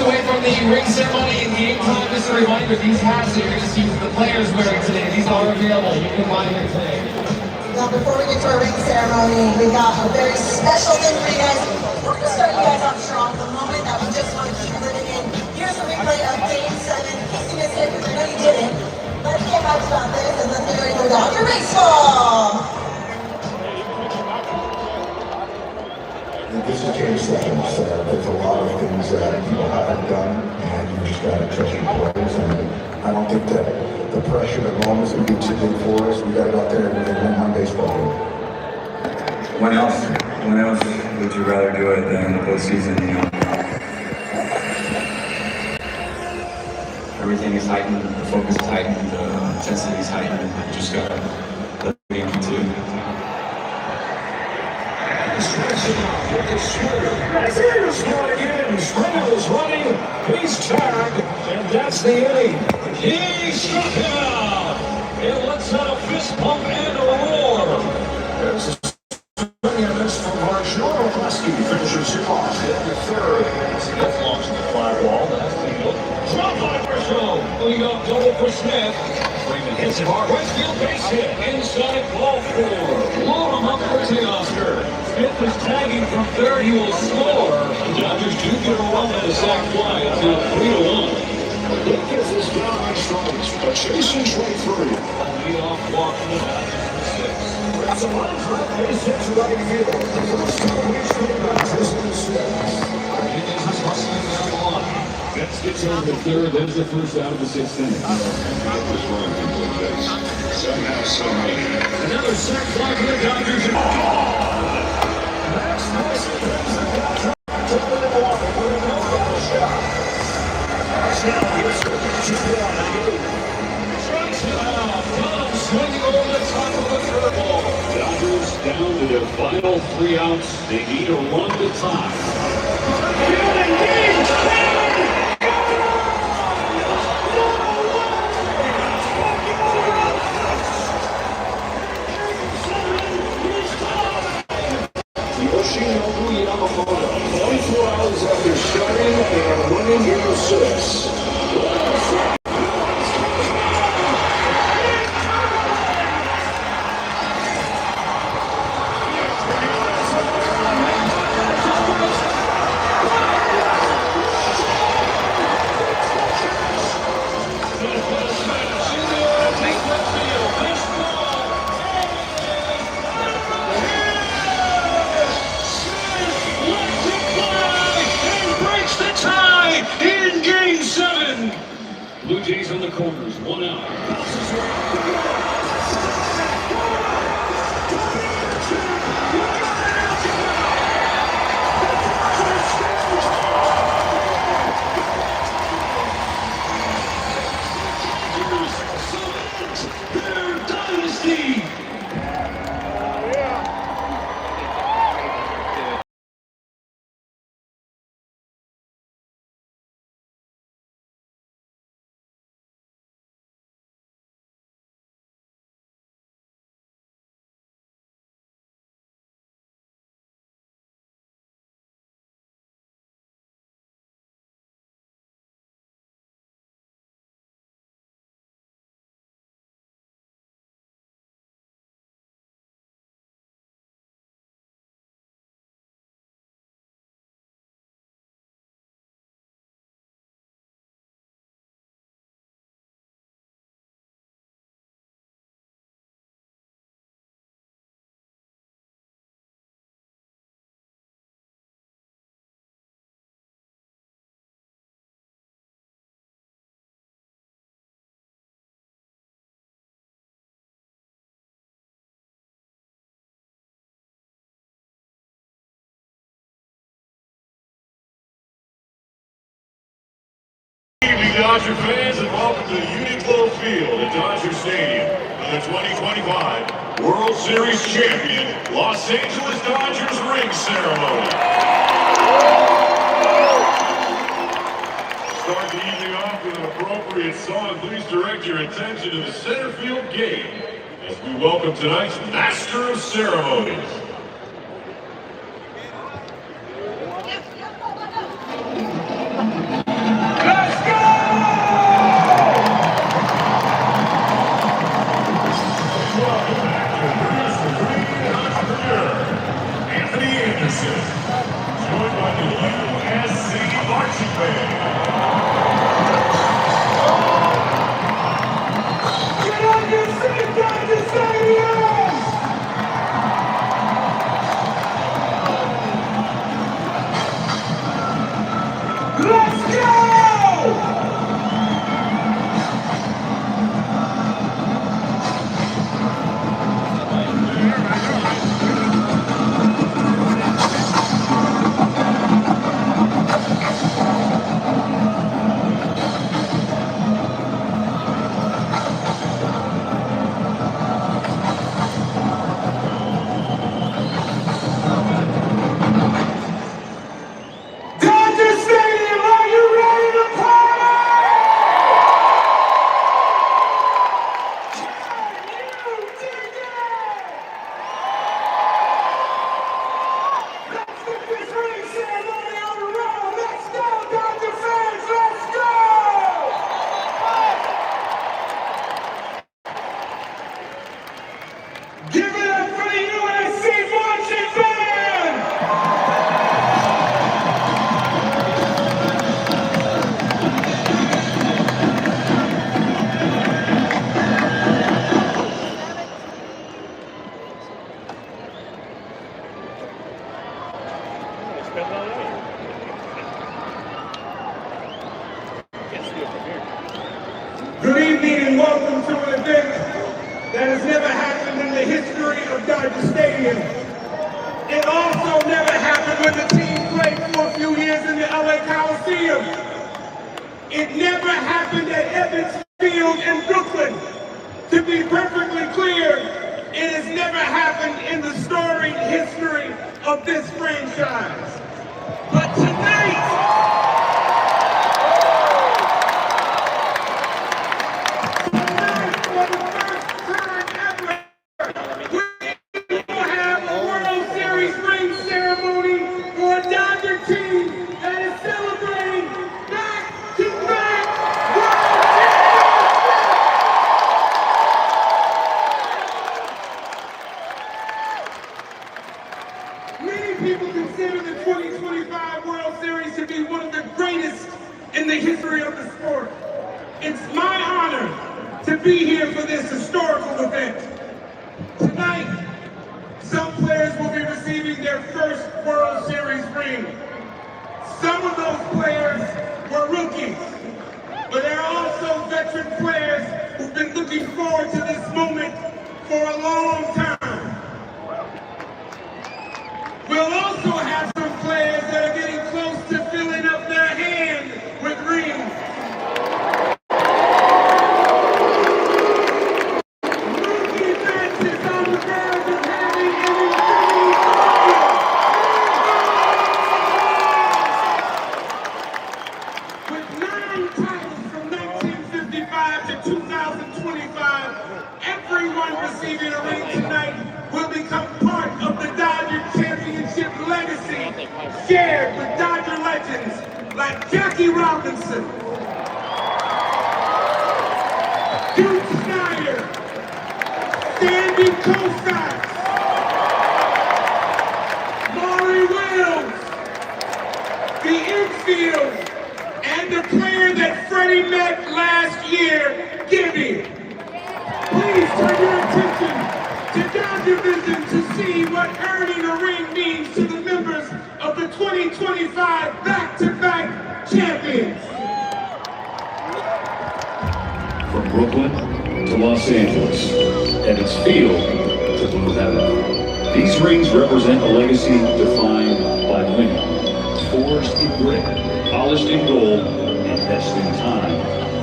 away from the ring ceremony in game time, just a reminder, these hats that you're going to see the players wearing today, these are available. You can buy them today. Now, before we get to our ring ceremony, we got a very special thing for you guys. We're going to start you guys off strong. The moment that we just want to keep living in. Here's a replay of Game 7. In case you missed it, because I know you didn't. Let's get hyped about this and let's get ready for Dr. Baseball. This is Game 7, so there's a lot of things that people haven't done, and you just got to trust your players. And I don't think that the pressure, the moments would be too big for us. We got to go out there and win one baseball game. When else would you rather do it than in the postseason? You know, everything is heightened, the focus is heightened, the intensity is heightened. You just got to let the game continue. Springer's running, he's tagged, and that's the inning. He struck him out. It lets out a fist pump and a roar. There's a swing and miss from Shota. Finishes him off in the third. He gets lost in the fly ball. That's the deal. Drop by Kershaw. We got double for Smith. Freeman hits it hard. Right field base hit. Inside ball four. Load him up for Teoscar. Smith is tagging from third. He will score. The Dodgers do get a run at a sac fly. It's now 3-1. He gets his down on strikes, but chasing straight through. Lead-off walk from the Dodgers for 6. That's a line for a base hit to right field. Martinez is hustling down the line. Betts gets on the third. That's the first out of the 6th inning. Somehow, somehow. Another sac fly for the Dodgers. Dodgers down to their final 3 outs. They need a run to tie. Yoshinobu Yamamoto, 24 hours after starting and winning Game 6. Blue Jays on the corners, 1 out. Their dynasty. Dodger fans, and welcome to Uniqlo Field at Dodger Stadium for the 2025 World Series champion Los Angeles Dodgers ring ceremony. Start the evening off with an appropriate song. Please direct your attention to the center field gate as we welcome tonight's Master of Ceremonies. history of Dodger Stadium. It also never happened when the team played for a few years in the LA Coliseum. It never happened at Evans Field in Brooklyn. To be perfectly clear, it has never happened in the storied history of this franchise. But tonight, for the first time ever, we will have a World Series ring ceremony for a Dodger team that is celebrating back-to-back World Championships. Many people consider the 2025 World Series to be one of the greatest in the history of the sport. It's my honor to be here for this historical event. Tonight, some players will be receiving their first World Series ring. Some of those players were rookies, but there are also veteran players who've been looking forward to this moment for a long time. We'll also have some players that are getting close to filling up their hand with rings. Rookie matches on the verge of having an infinity saga. With 9 titles from 1955 to 2025, everyone receiving a ring tonight will become part of the Dodger Championship legacy, shared with Dodger legends like Jackie Robinson, Duke Snyder, Sandy Koufax, Maury Wills, the infield, and the player that Freddie met last year, Gibby. Please turn your attention to Dodger Vision to see what earning a ring means to the members of the 2025 back-to-back champions. From Brooklyn to Los Angeles, and its field to Blue Heaven. These rings represent a legacy defined by winning, forged in grit, polished in gold, and etched in time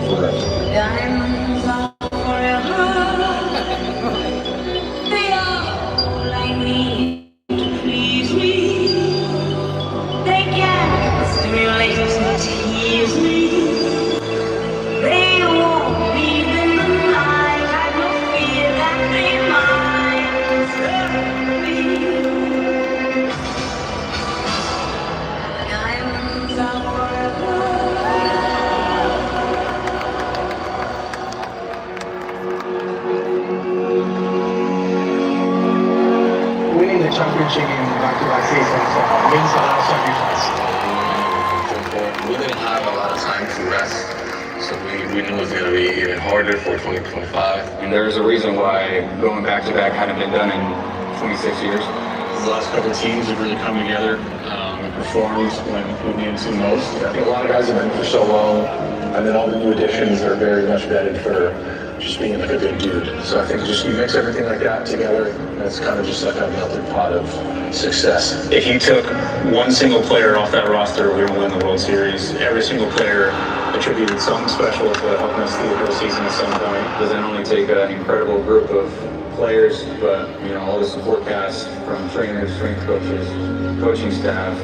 forever. Diamonds are forever. They are all I need to please me. They can stimulate and tease me. They won't leave in the night. I no fear that they might serve me. Diamonds are forever. Winning the championship in back-to-back seasons means a lot of sacrifice. We didn't have a lot of time to rest, so we knew it was going to be even harder for 2025. And there's a reason why going back to back hadn't been done in 26 years. The last couple of teams have really come together and performed when we needed to most. I think a lot of guys have been for so long, and then all the new additions are very much vetted for just being like a good dude. So I think just you mix everything like that together, and it's kind of just like a melting pot of success. If you took one single player off that roster, we would win the World Series. Every single player attributed something special to helping us through the whole season at some point. Doesn't only take an incredible group of players, but all the support cast from trainers, strength coaches, coaching staff,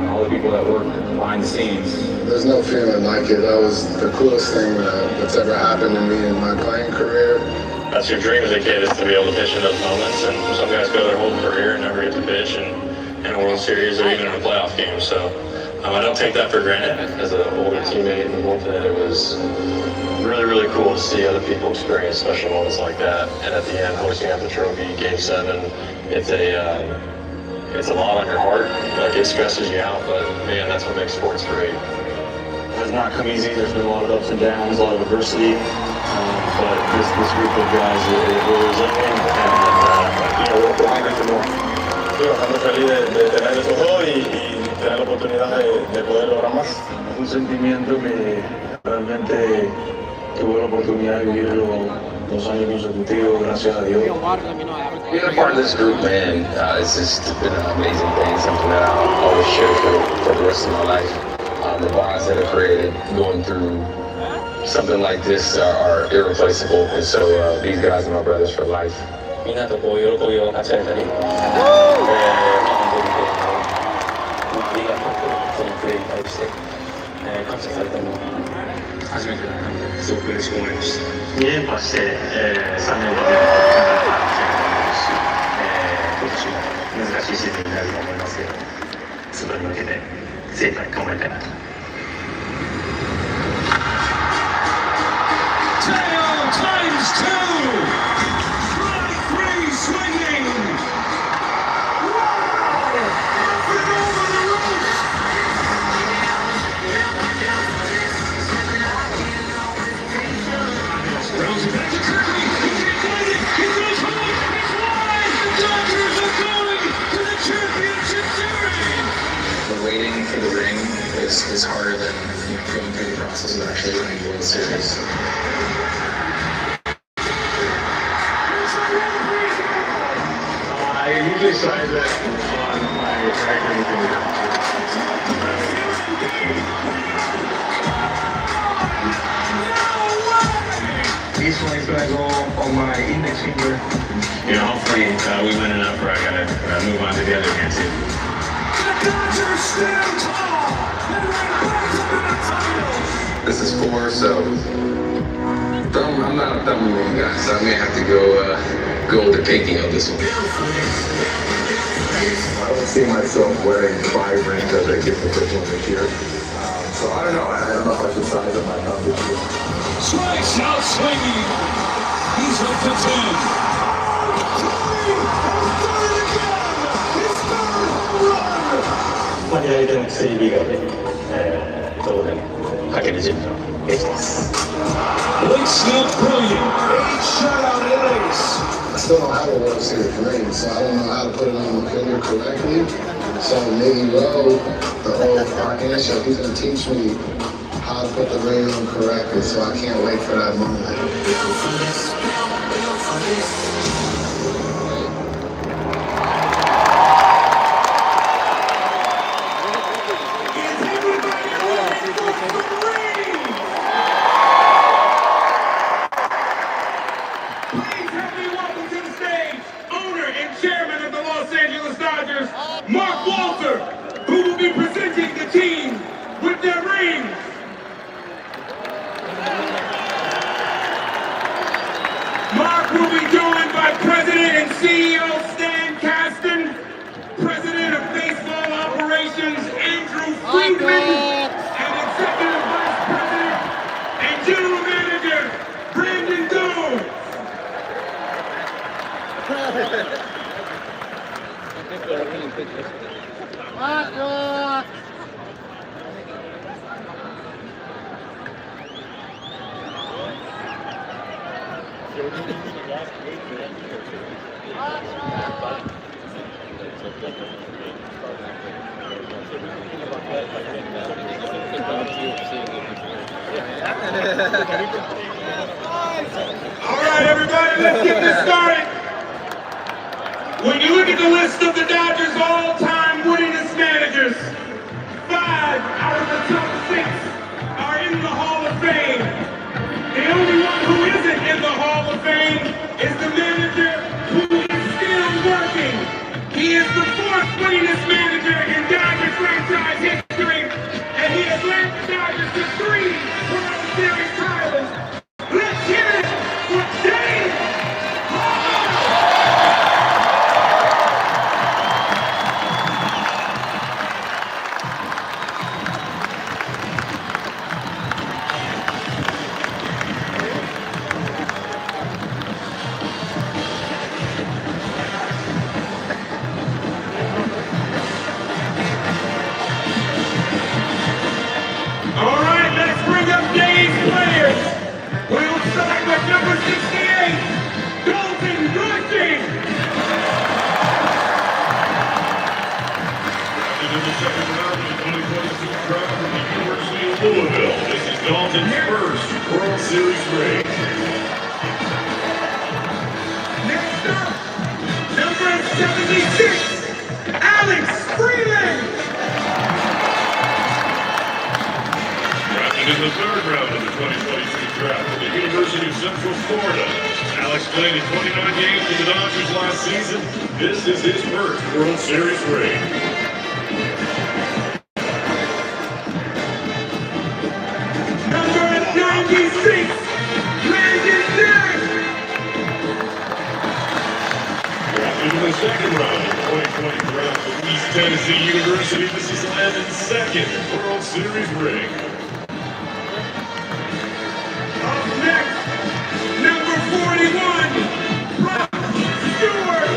all the people that work behind the scenes. There's no feeling like it. That was the coolest thing that's ever happened to me in my playing career. That's your dream as a kid, is to be able to pitch in those moments, and some guys go their whole career and never get to pitch in a World Series or even in a playoff game. So I don't take that for granted. As an older teammate in the bullpen, it was really, really cool to see other people experience special moments like that. And at the end, hosting up the trophy, Game 7, it's a lot on your heart. Like, it stresses you out, but man, that's what makes sports great. It has not come easy. There's been a lot of ups and downs, a lot of adversity. But this group of guys are resilient, and we're hungry for more. Sí, bastante feliz de tener eso todo y tener la oportunidad de poder lograr más. Un sentimiento que realmente tuve la oportunidad de vivirlo 2años consecutivos, gracias a Dios. Being a part of this group, man, it's just been an amazing thing, something that I'll always share for the rest of my life. The bonds that are created going through something like this are irreplaceable, and so these guys are my brothers for life. みんなとこう喜びを分かち合えたり、本当にありがとうとそのプレーに対して、感謝されたのは初めてだったのですごく嬉しく思いました。2連覇して、3年間で今年も難しいシーズンになると思いますけど、そこに向けて精一杯頑張りたいなと。Waiting for the ring is harder than going through the process of actually winning the World Series. I usually size it on my record finger. This one is gonna go on my index finger. You know, hopefully we win enough where I gotta move on to the other hand too. This is 4, so I'm not a thumb rule guy, so I may have to go with the pinky on this one. I don't see myself wearing 5 rings as I get the first one this year. So I don't know. I don't know if I should size up my thumb this year. Strikes out swinging. He's up to 10. 左手の薬指がで、どうでもかける準備ができてます。Ace not brilliant. Ace shutout in ace. I still don't have a World Series ring, so I don't know how to put it on the finger correctly. So maybe Rowe, the old archangel, he's gonna teach me how to put the ring on correctly. So I can't wait for that moment. All right, everybody, let's get this started. When you look at the list of the Dodgers' all-time winningest managers, 5 out of the top 6 are in the Hall of Fame. The only one who isn't in the Hall of Fame is the manager who is still working. He is the 4th winningest manager in Dodger franchise history, and he has led the Dodgers to 3 World Series titles. Let's hear it for Dave! All right, let's bring up Dave's players. We'll start with number 68, Dalton Rushing. In the second round of the 2022 draft from the University of Louisville, this is Dalton's first World Series ring. 76, Alex Freeland. Drafted in the third round of the 2022 draft at the University of Central Florida. Alex played in 29 games for the Dodgers last season. This is his first World Series ring. Number 96, Landon Nash. Drafted in the second round of the 2020 draft at East Tennessee University. This is Landon's second World Series ring. Up next, number 41, Brock Stewart.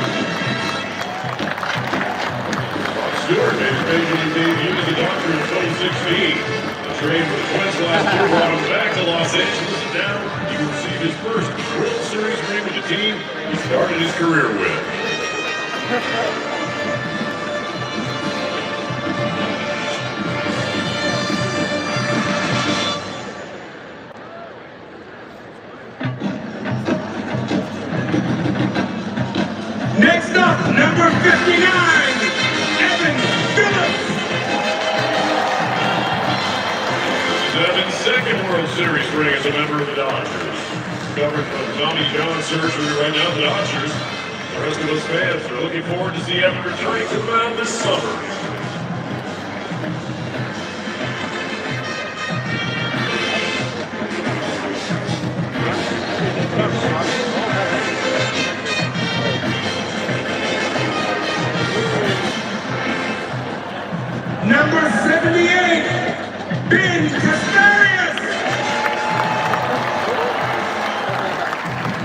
Stewart made his major league debut as a Dodger in 2016. The trade for the Twins last year brought him back to Los Angeles, and now he will receive his first World Series ring with the team he started his career with. Next up, number 59, Evan Phillips. Evan's second World Series ring as a member of the Dodgers. Covered from Tommy John surgery right now, the Dodgers. The rest of us fans are looking forward to see Evan returning to the mound this summer. Number 78, Ben Castorius.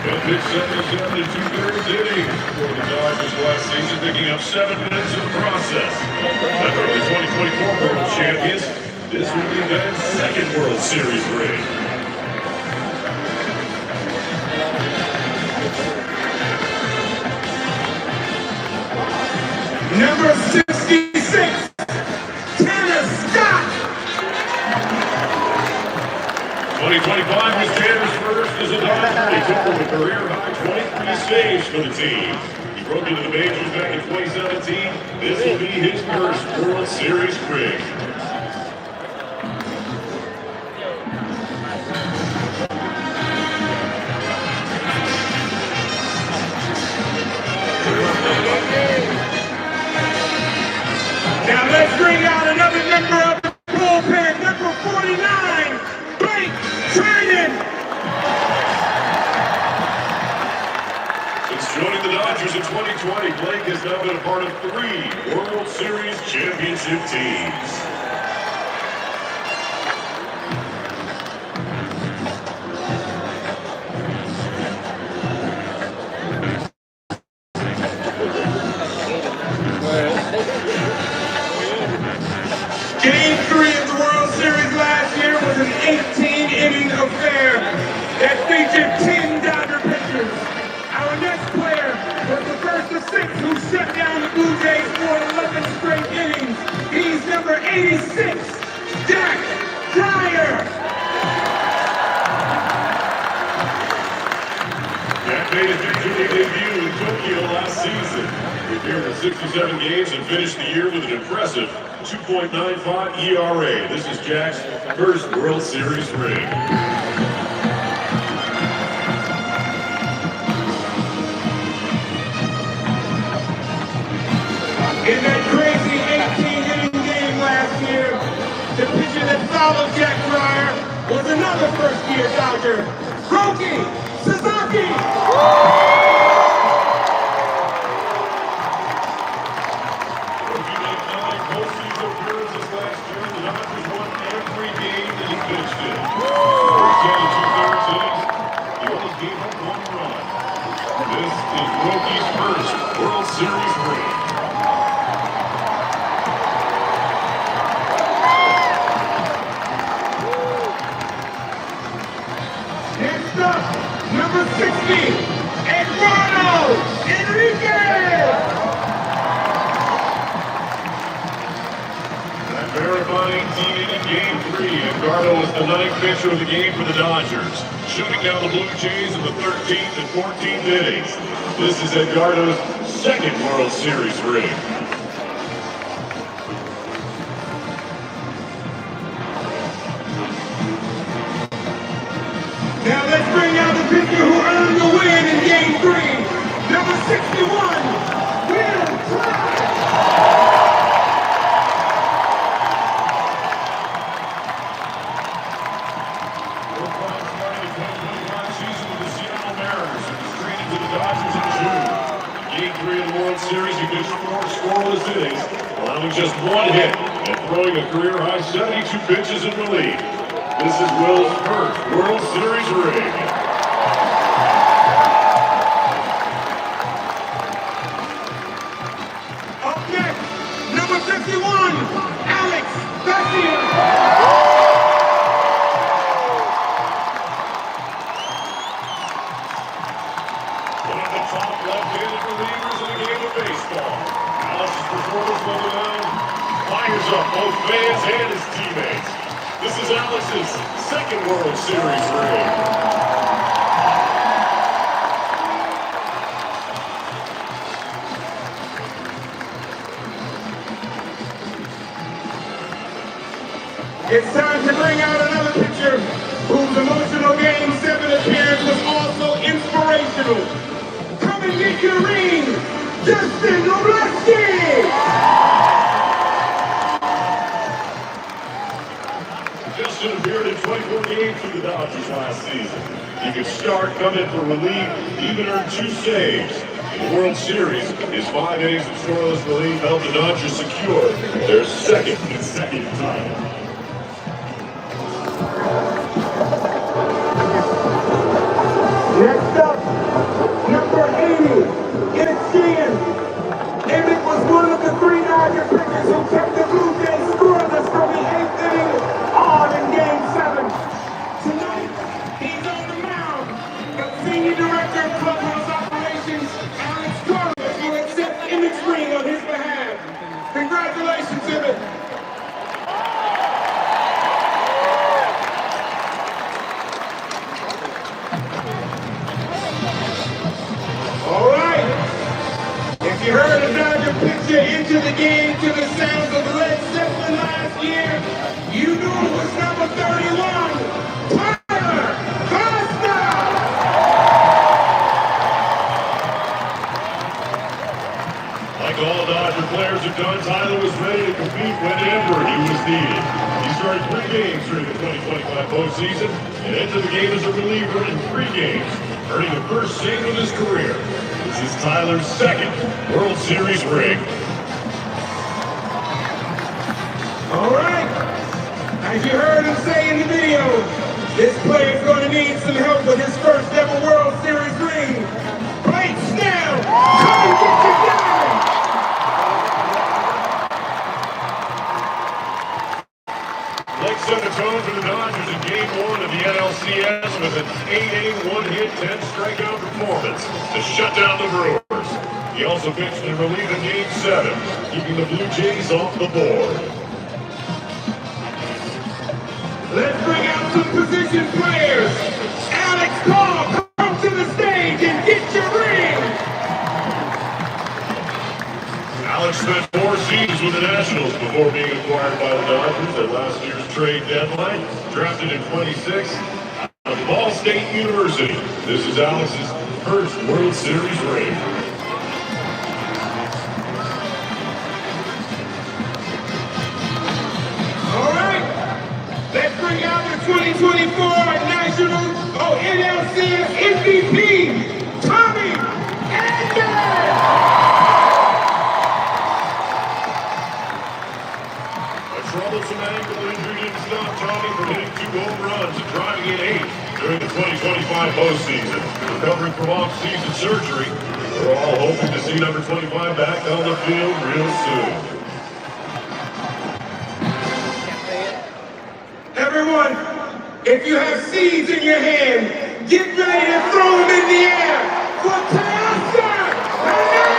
Bill pitched 77 and 2/3 innings for the Dodgers last season, picking up 7 minutes in the process. Member of the 2024 World Champions, this will be Ben's second World Series ring. Number 66, Tanner Scott. 2025 was Tanner's first as a Dodger. He took home a career-high 23 saves for the team. He broke into the majors back in 2017. This will be his first World Series ring. Now let's bring out another member of the bullpen, number 49, Blake Trinan. Since joining the Dodgers in 2020, Blake has now been a part of 3 World Series championship teams. Game 3 of the World Series last year was an 18-inning affair that featured 10 Dodger pitchers. Our next player was the first of 6 who shut down the Blue Jays for 11 straight innings. He's number 86, Jack Dreyer. Jack made his major league debut in Tokyo last season. He appeared in 67 games and finished the year with an impressive 2.95 ERA. This is Jack's first World Series ring. In that crazy 18-inning game last year, the pitcher that followed Jack Dreyer was another first-year Dodger, Roki Sasaki. Roki made 9 postseason appearances last year. The Dodgers won every game that he pitched in. For 10 and 2/3 innings, he only gave up 1 run. This is Roki's first World Series ring. Next up, number 60, Eduardo Enriquez. That verifying 18-inning game 3, Eduardo was the the ninth pitcher of the game for the Dodgers, shutting down the Blue Jays in the 13th and 14th innings. This is Edgardo's second World Series ring. Now let's bring out the pitcher who earned the win in Game 3, number 61, Will Clark. Series, he pitched 4 scoreless innings, allowing just 1 hit and throwing a career-high 72 pitches in relief. This is Will's first World Series ring. Up next, number 51, Alex Garcia. One of the top left-handed relievers in the game of baseball. Alex's performance on the mound fires up both fans and his teammates. This is Alex's second World Series ring. It's time to bring out another pitcher whose emotional Game 7 appearance was also inspirational. Come and get your ring, Justin Obleski! Justin appeared in 24 games for the Dodgers last season. He could start, come in for relief, even earned 2 saves. In the World Series, his 5 innings of scoreless relief helped the Dodgers secure their second consecutive title. Next up, number 80, Emmett Sheehan. Emmett was one of the 3 Dodger pitchers who kept the Blue Jays scoreless from the 8th inning on in Game 7. Tonight, he's on the mound, but Senior Director of Clubhouse Operations, Alex Carlos, will accept Emmett's ring on his behalf. Congratulations, Emmett. All right. If you heard a Dodger pitcher enter the game to the sounds of Led Zeppelin last year, you knew it was number 31, Tyler Costa. Like all Dodger players have done, Tyler was ready to compete whenever he was needed. He started 3 games during the 2025 postseason and entered the game as a reliever in 3 games, earning the first save of his career. This is Tyler's second World Series ring. All right. As you heard him say in the video, this player's going to need some help with his first ever World Series ring. Blake Snell, come and get your guy. Blake set the tone for the Dodgers in Game 1 of the NLCS with an 8-inning, 1-hit, 10-strikeout performance to shut down the Brewers. He also pitched in relief in Game 7, keeping the Blue Jays off the board. Let's bring out some position players. Alex Carr, come to the stage and get your ring. Alex spent 4 seasons with the Nationals before being acquired by the Dodgers at last year's trade deadline. Drafted in 26 out of Ball State University. This is Alex's first World Series ring. All right. Let's bring out the 2024 NLCS MVP, Tommy Anderson. Troublesome ankle injury didn't stop Tommy from hitting 2 home runs and driving in 8 during the 2025 postseason. Recovering from off-season surgery, we're all hoping to see number 25 back on the field real soon. Everyone, if you have seeds in your hand, get ready to throw them in the air for Teoscar Hernandez!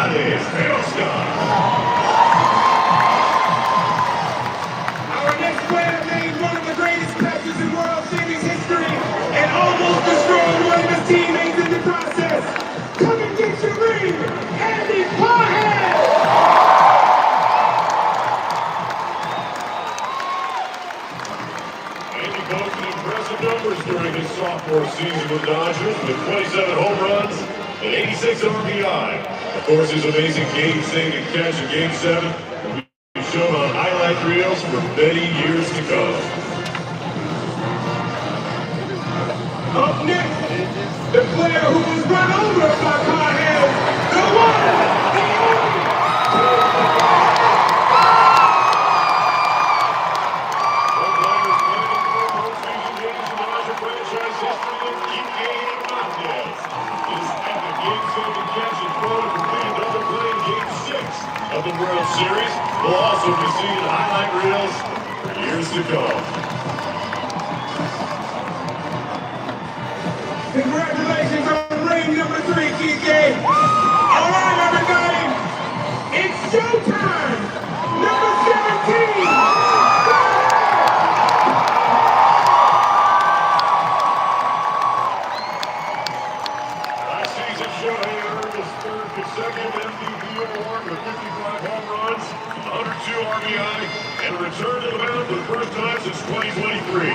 Shota. Our next player made one of the greatest catches in World Series history and almost destroyed one of his teammates in the process. Come and get your ring, Andy Parhead! Andy posted impressive numbers during his sophomore season with Dodgers with 27 home runs and 86 RBI. Of course, his amazing game-saving catch in Game 7 will be shown on highlight reels for many years to come. Up next, the player who was run over by Parhead, the one, the only. Of the World Series will also be seen in highlight reels for years to come. Congratulations on ring number 3, TJ. All right, everybody, it's showtime. Number 17. Last season, Shohei earned his third consecutive MVP award with 55 home runs, 102 RBI, and a return to the mound for the first time since 2023.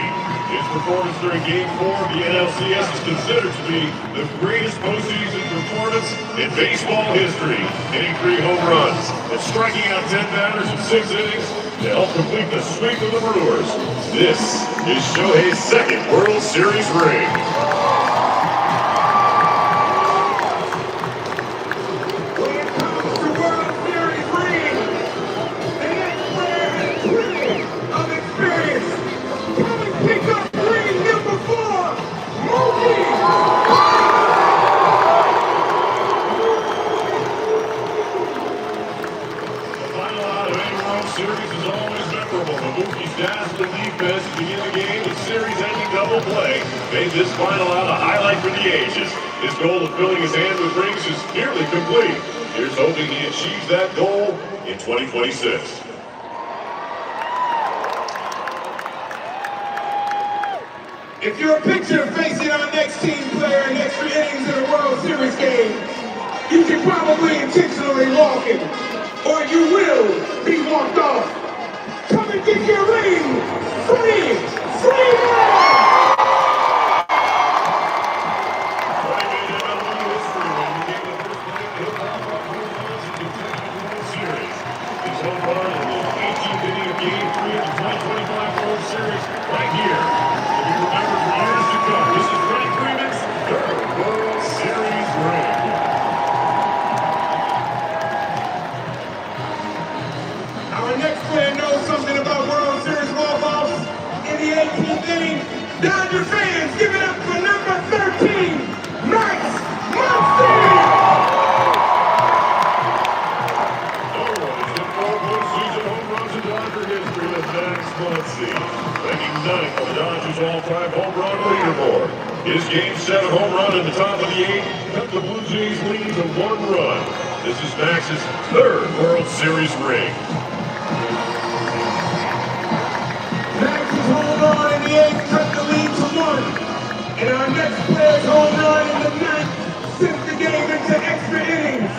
His performance during Game 4 of the NLCS is considered to be the greatest postseason performance in baseball history, hitting 3 home runs and striking out 10 batters in 6 innings to help complete the sweep of the Brewers. This is Shohei's second World Series ring. Series is always memorable. The Mookie's dazzling defense to begin the game with series-ending double play made this final out a highlight for the ages. His goal of filling his hand with rings is nearly complete. Here's hoping he achieves that goal in 2026. If you're a picture facing our next team player in extra innings in a World Series game, you can probably intentionally walk it, or you will be walked off. Come and get your ring! Free! Free! His home run in the 18th inning of Game 3 of the 2025 World Series right here. To be remembered for years to come. This is Freddie Freeman's third World Series ring. Our next player knows something about World Series walk-offs. In the 18th inning, Dodger fans give it up for number 13, Max Muncy! No one has hit more postseason home runs in Dodger history than Max Muncy, ranking 9th on the Dodgers all-time home run leaderboard. His Game 7 home run in the top of the 8th cut the Blue Jays lead to 1 run. This is Max's third World Series ring. Max's home run in the 8th cut the lead to 1. And our next player's home run in the 9th sent the game into extra innings.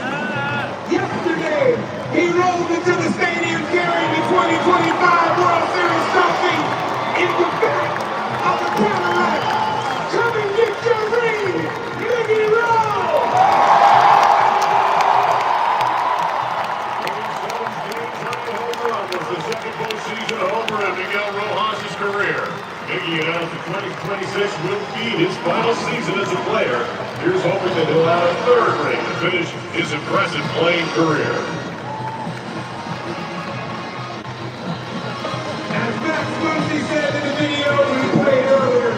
Yesterday, he rolled into the stadium carrying the 2025 World Series trophy in the back of the Cadillac. Come and get your ring, Mickey Rowe! Was the second postseason homer in Miguel Rojas' career. Miggy announced that 2026 will be his final season as a player. Here's hoping that he'll have a third ring to finish his impressive playing career. As Max Muncy said in the video we played earlier,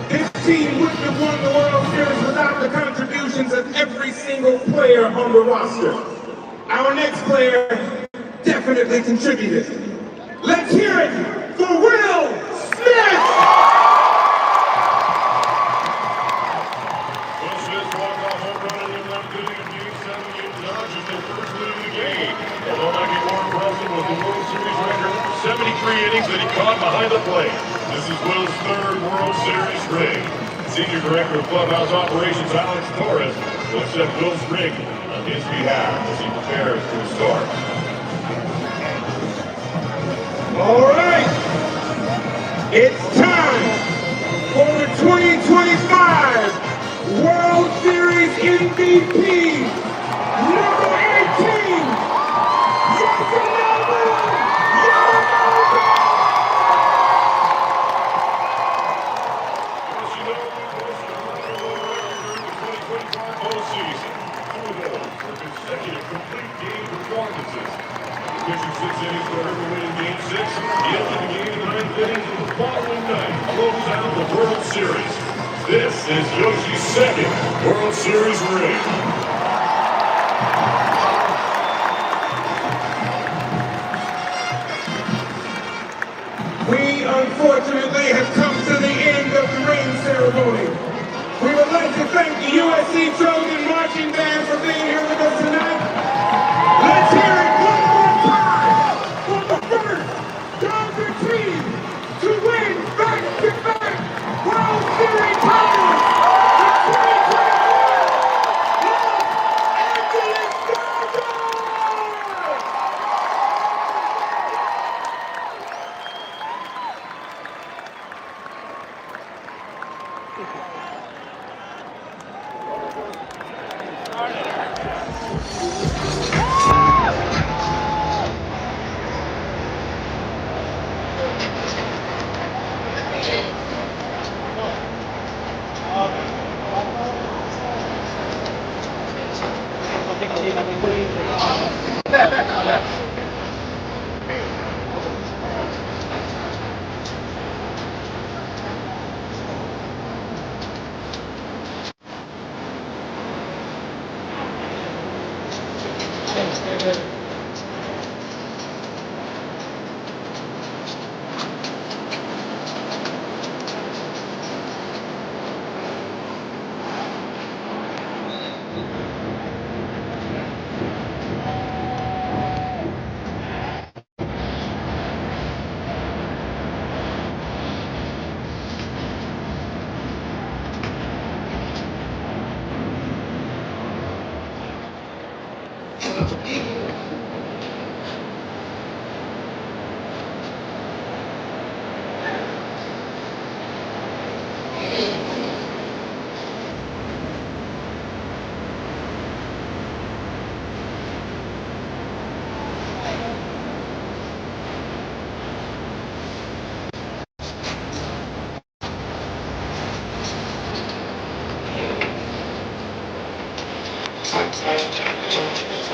this team wouldn't have won the World Series without the contributions of every single player on the roster. Our next player definitely contributed. Let's hear it for Will Smith! Will Smith's walk-off home run in the 11th inning of Game 7 gave the Dodgers their behind the plate. This is Will's third World Series ring. Senior Director of Clubhouse Operations, Alex Torres, will accept Will's ring on his behalf as he prepares to start. All right, it's time for the 2025 World Series MVP, number 18, consecutive complete game performances. The pitcher sits in his order to win Game 6. He opened the game in the ninth inning of the following night, close out the World Series. This is Yoshi's second World Series ring. We unfortunately have come to the end of the ring ceremony. We would like to thank the USC Trojan Marching Band for being here with us tonight. Let's hear it one more time for the first Dodger team to win back-to-back World Series titles. The 2021 Los Angeles Dodgers!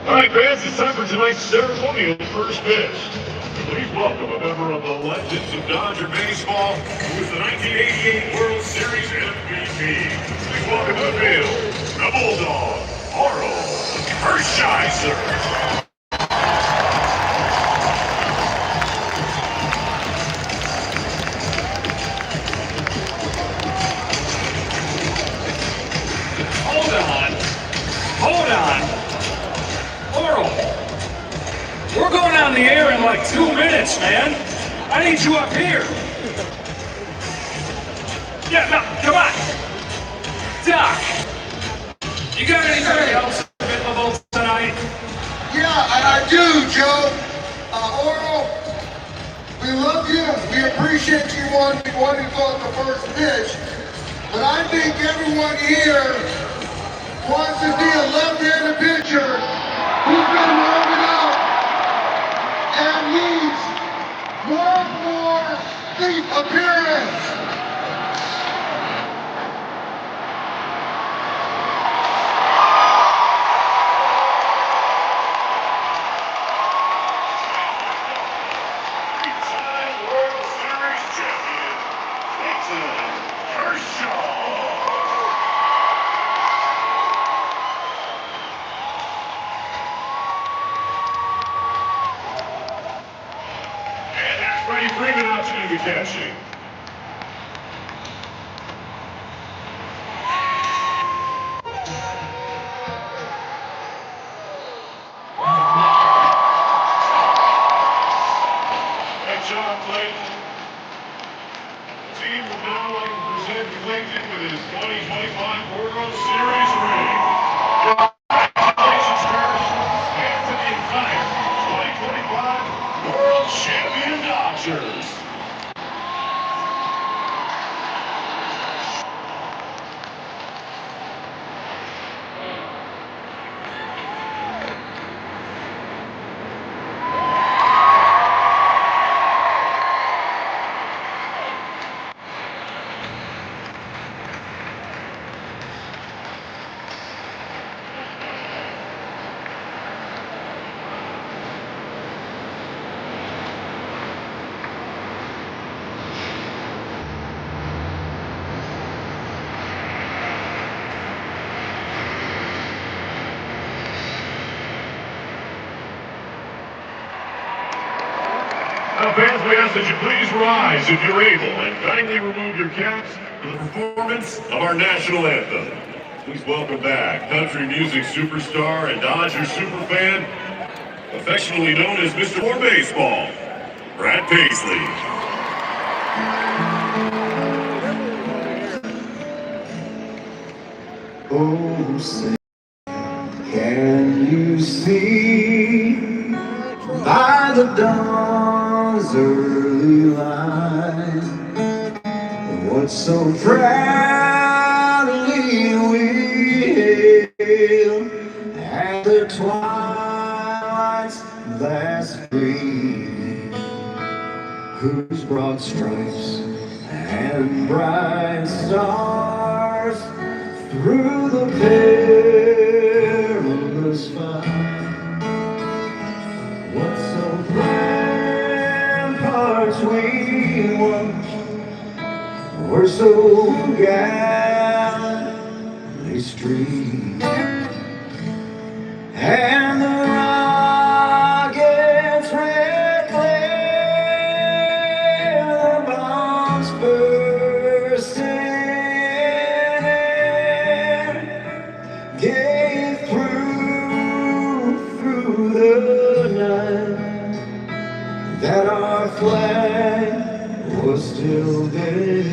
All right, fans, it's time for tonight's ceremonial first pitch. Please welcome a member of the Legends of Dodger Baseball, who is the 1988 World Series MVP. Please welcome to the field, the Bulldog, Arnold Hershiser. on. Oral, we're going on the air in like 2 minutes, man. I need you up here. Yeah, no, come on. Doc, you got anything else available tonight? Yeah, I do, Joe. Oral, we love you. We appreciate you wanting to go at the first pitch. But I think everyone here wants to see a left-handed pitcher who's been warming up and needs one more deep appearance. World Series champion, Kershaw. And there's Freddie Freeman out to the catching. And John Clayton. Team will now like to present Clayton with his 2025 World Series ring. Congratulations, Kurt, and to the entire 2025 World Champion Dodgers. Now, fans, we ask that you please rise if you're able and kindly remove your caps for the performance of our national anthem. Please welcome back country music superstar and Dodger superfan, affectionately known as Mr. More Baseball, Brad Paisley. Oh, say, can you see by the dawn's early light what so proudly we hailed at the twilight's last gleaming, whose broad stripes and bright stars through the perilous fight, what so ramparts we watched were so gallantly streamed, and the rockets red glare, the bombs bursting in air, gave through the night that our flag was still there.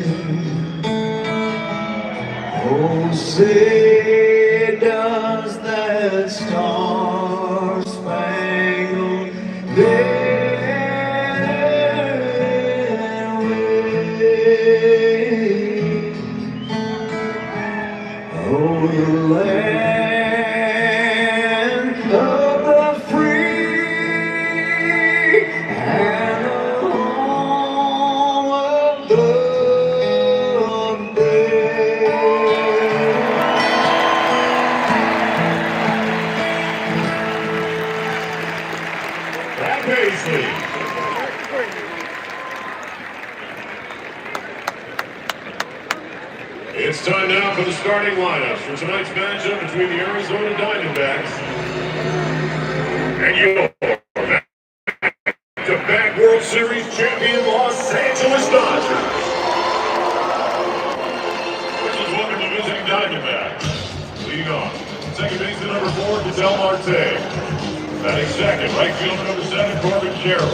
Oh, say does that star-spangled banner wave? Oh, the land of the free and the home of the brave. Brad Paisley. It's time now for the starting lineups for tonight's matchup between the Arizona Diamondbacks and your back-to-back World Series champion Los Angeles Dodgers. Please welcome the visiting Diamondbacks. Leading off, Second baseman number 4, diamante. Batting second, right fielder number 7, Corbin Carroll.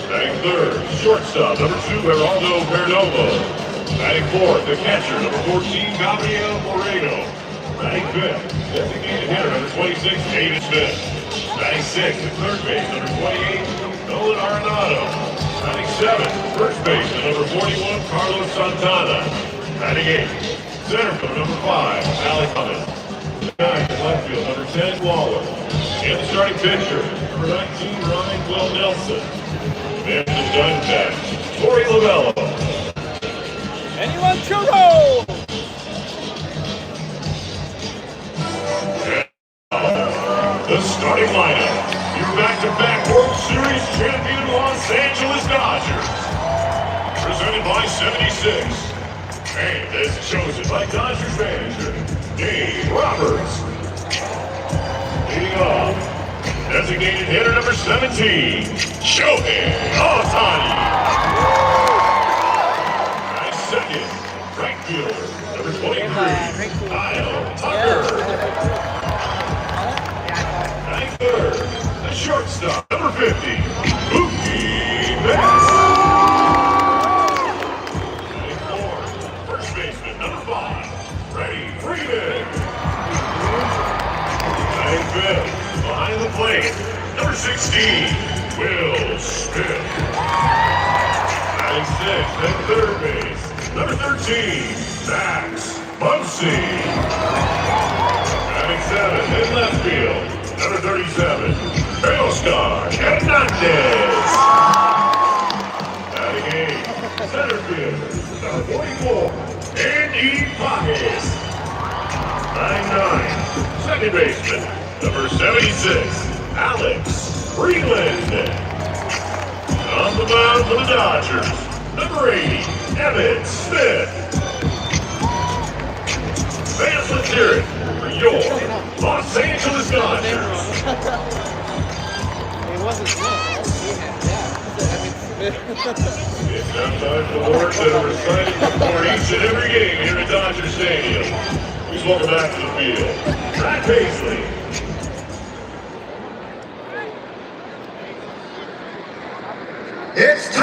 Batting third, shortstop number 2, Geraldo Perdomo. Batting fourth, the catcher number 14, Gabriel Moreno. Batting fifth, designated hitter number 26, David Smith. Batting sixth, at third base number 28, Nolan Arenado. Batting seventh, first baseman number 41, Carlos Santana. Batting eighth, center field number 5, Alex Hummins. Ninth, left field number 10, Waller. And the starting pitcher, number 19, Ryan Will Nelson. And the Diamondbacks, Torey Lovello. Anyone churro? The starting lineup, your back-to-back World Series champion Los Angeles Dodgers. Presented by 76. And is chosen by Dodgers manager, Dave Roberts. Leading off, designated hitter number 17, Shohei Ohtani. Batting second, right fielder, number 23, Kyle Tucker. Batting third, the shortstop, number 50, Mookie Betts. Batting fourth, first baseman, number 5, Freddie Freeman. Batting fifth, behind the plate, number 16, Will Smith. Batting sixth at third base, number 13, Max Muncy. Batting seventh in left field, number 37, Oscar Hernandez. Batting eighth, center field, number 44, Andy Pockets. Batting ninth, second baseman, number 76, Alex Freeland. On the mound for the Dodgers, number 80, Emmett Smith. Fans, let's hear it for your Los Angeles Dodgers. It's now time for the words that are recited before each and every game here at Dodger Stadium. Please welcome back to the field, Brad Paisley. It's time.